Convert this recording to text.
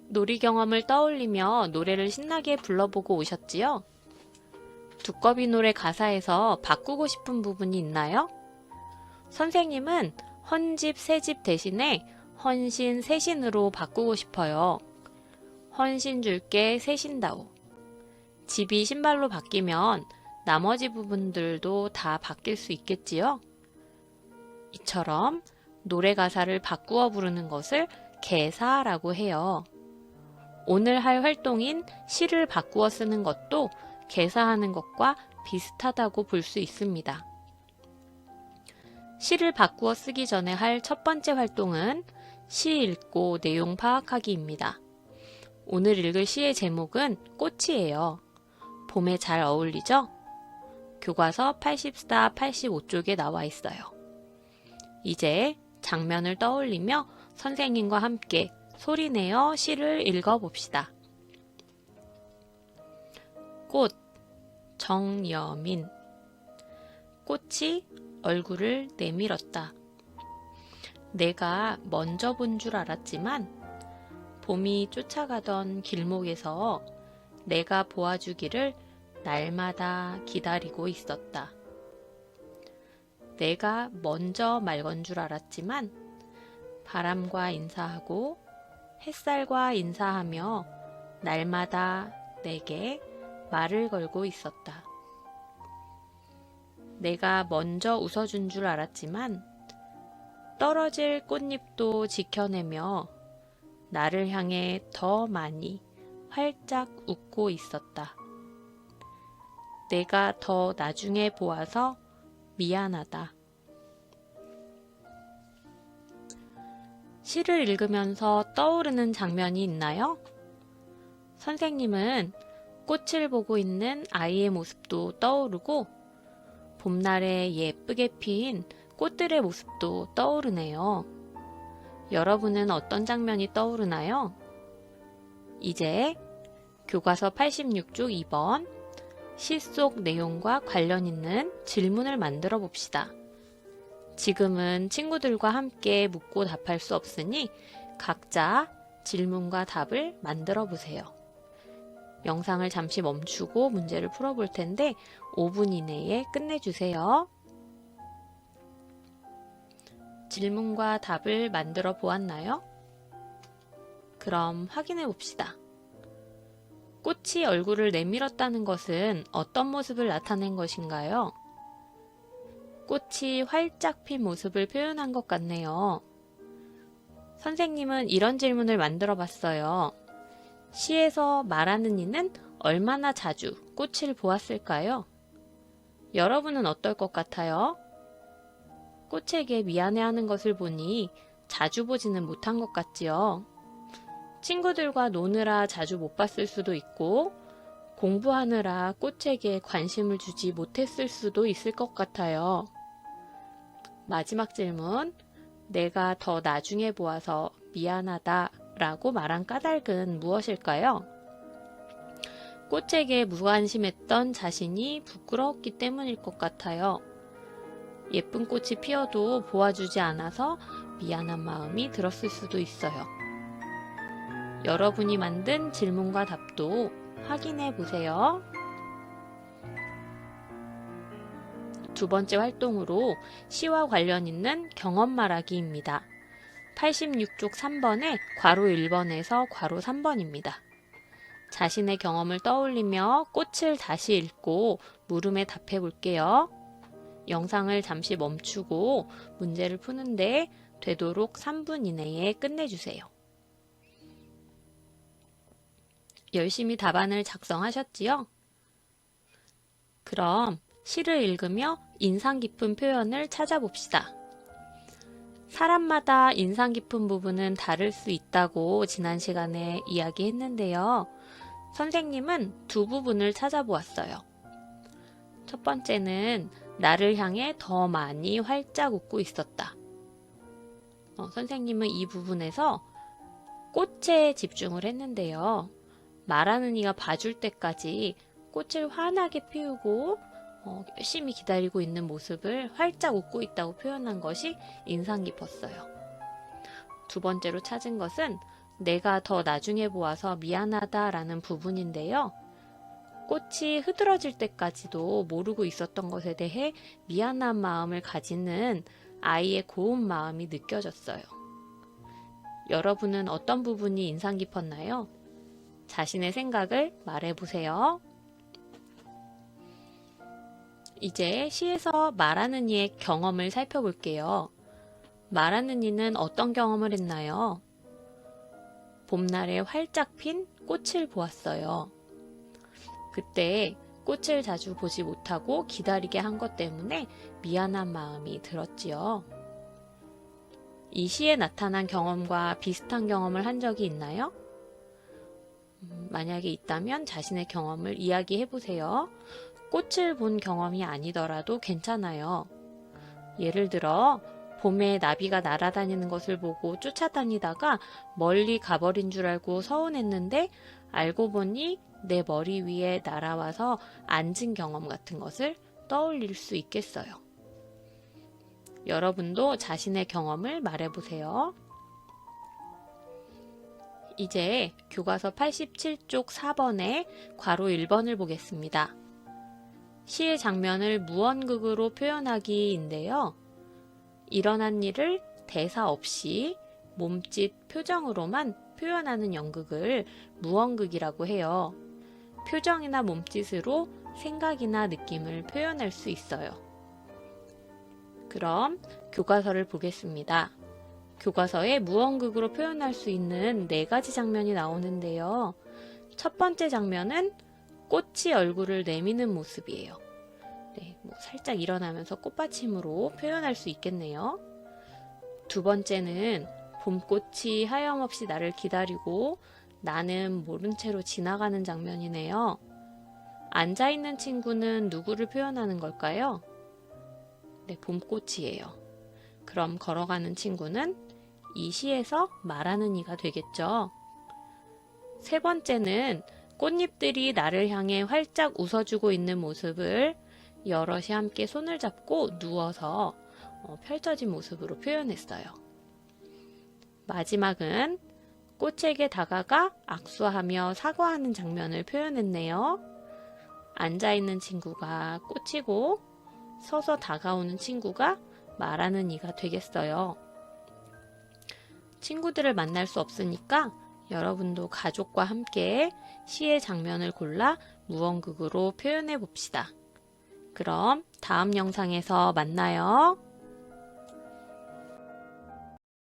놀이 경험을 떠올리며 노래를 신나게 불러보고 오셨지요? 두꺼비 노래 가사에서 바꾸고 싶은 부분이 있나요? 선생님은 헌집, 새집 대신에 헌신, 새신으로 바꾸고 싶어요. 헌신 줄게 새신다오. 집이 신발로 바뀌면 나머지 부분들도 다 바뀔 수 있겠지요? 이처럼 노래 가사를 바꾸어 부르는 것을 개사라고 해요. 오늘 할 활동인 시를 바꾸어 쓰는 것도 개사하는 것과 비슷하다고 볼 수 있습니다. 시를 바꾸어 쓰기 전에 할 첫 번째 활동은 시 읽고 내용 파악하기입니다. 오늘 읽을 시의 제목은 꽃이에요. 봄에 잘 어울리죠? 교과서 84, 85쪽에 나와 있어요. 이제 장면을 떠올리며 선생님과 함께 소리내어 시를 읽어봅시다. 꽃, 정여민. 꽃이 얼굴을 내밀었다. 내가 먼저 본 줄 알았지만 봄이 쫓아가던 길목에서 내가 보아주기를 날마다 기다리고 있었다. 내가 먼저 말 건 줄 알았지만 바람과 인사하고 햇살과 인사하며 날마다 내게 말을 걸고 있었다. 내가 먼저 웃어준 줄 알았지만 떨어질 꽃잎도 지켜내며 나를 향해 더 많이 활짝 웃고 있었다. 내가 더 나중에 보아서 미안하다. 시를 읽으면서 떠오르는 장면이 있나요? 선생님은 꽃을 보고 있는 아이의 모습도 떠오르고 봄날에 예쁘게 핀 꽃들의 모습도 떠오르네요. 여러분은 어떤 장면이 떠오르나요? 이제 교과서 86쪽 2번 시 속 내용과 관련 있는 질문을 만들어 봅시다. 지금은 친구들과 함께 묻고 답할 수 없으니 각자 질문과 답을 만들어 보세요. 영상을 잠시 멈추고 문제를 풀어볼 텐데 5분 이내에 끝내주세요. 질문과 답을 만들어 보았나요? 그럼 확인해 봅시다. 꽃이 얼굴을 내밀었다는 것은 어떤 모습을 나타낸 것인가요? 꽃이 활짝 핀 모습을 표현한 것 같네요. 선생님은 이런 질문을 만들어 봤어요. 시에서 말하는 이는 얼마나 자주 꽃을 보았을까요? 여러분은 어떨 것 같아요? 꽃에게 미안해하는 것을 보니 자주 보지는 못한 것 같지요. 친구들과 노느라 자주 못 봤을 수도 있고 공부하느라 꽃에게 관심을 주지 못했을 수도 있을 것 같아요. 마지막 질문, 내가 더 나중에 보아서 미안하다 라고 말한 까닭은 무엇일까요? 꽃에게 무관심했던 자신이 부끄러웠기 때문일 것 같아요. 예쁜 꽃이 피어도 보아주지 않아서 미안한 마음이 들었을 수도 있어요. 여러분이 만든 질문과 답도 확인해 보세요. 두 번째 활동으로 시와 관련 있는 경험 말하기입니다. 86쪽 3번에 괄호 1번에서 괄호 3번입니다. 자신의 경험을 떠올리며 꽃을 다시 읽고 물음에 답해 볼게요. 영상을 잠시 멈추고 문제를 푸는데 되도록 3분 이내에 끝내주세요. 열심히 답안을 작성하셨지요? 그럼 시를 읽으며 인상 깊은 표현을 찾아봅시다. 사람마다 인상 깊은 부분은 다를 수 있다고 지난 시간에 이야기했는데요. 선생님은 두 부분을 찾아보았어요. 첫 번째는 나를 향해 더 많이 활짝 웃고 있었다. 선생님은 이 부분에서 꽃에 집중을 했는데요. 말하는 이가 봐줄 때까지 꽃을 환하게 피우고 열심히 기다리고 있는 모습을 활짝 웃고 있다고 표현한 것이 인상 깊었어요. 두 번째로 찾은 것은 내가 더 나중에 보아서 미안하다라는 부분인데요. 꽃이 흐드러질 때까지도 모르고 있었던 것에 대해 미안한 마음을 가지는 아이의 고운 마음이 느껴졌어요. 여러분은 어떤 부분이 인상 깊었나요? 자신의 생각을 말해보세요. 이제 시에서 말하는 이의 경험을 살펴볼게요. 말하는 이는 어떤 경험을 했나요? 봄날에 활짝 핀 꽃을 보았어요. 그때 꽃을 자주 보지 못하고 기다리게 한 것 때문에 미안한 마음이 들었지요. 이 시에 나타난 경험과 비슷한 경험을 한 적이 있나요? 만약에 있다면 자신의 경험을 이야기해 보세요. 꽃을 본 경험이 아니더라도 괜찮아요. 예를 들어 봄에 나비가 날아다니는 것을 보고 쫓아다니다가 멀리 가버린 줄 알고 서운했는데 알고 보니 내 머리 위에 날아와서 앉은 경험 같은 것을 떠올릴 수 있겠어요. 여러분도 자신의 경험을 말해보세요. 이제 교과서 87쪽 4번에 괄호 1번을 보겠습니다. 시의 장면을 무언극으로 표현하기인데요. 일어난 일을 대사 없이 몸짓, 표정으로만 표현하는 연극을 무언극이라고 해요. 표정이나 몸짓으로 생각이나 느낌을 표현할 수 있어요. 그럼 교과서를 보겠습니다. 교과서에 무언극으로 표현할 수 있는 4가지 장면이 나오는데요. 첫 번째 장면은 꽃이 얼굴을 내미는 모습이에요. 살짝 일어나면서 꽃받침으로 표현할 수 있겠네요. 두 번째는 봄꽃이 하염없이 나를 기다리고 나는 모른 채로 지나가는 장면이네요. 앉아있는 친구는 누구를 표현하는 걸까요? 봄꽃이에요. 그럼 걸어가는 친구는 이 시에서 말하는 이가 되겠죠. 세 번째는 꽃잎들이 나를 향해 활짝 웃어주고 있는 모습을 여럿이 함께 손을 잡고 누워서 펼쳐진 모습으로 표현했어요. 마지막은 꽃에게 다가가 악수하며 사과하는 장면을 표현했네요. 앉아있는 친구가 꽃이고 서서 다가오는 친구가 말하는 이가 되겠어요. 친구들을 만날 수 없으니까 여러분도 가족과 함께 시의 장면을 골라 무언극으로 표현해 봅시다. 그럼 다음 영상에서 만나요.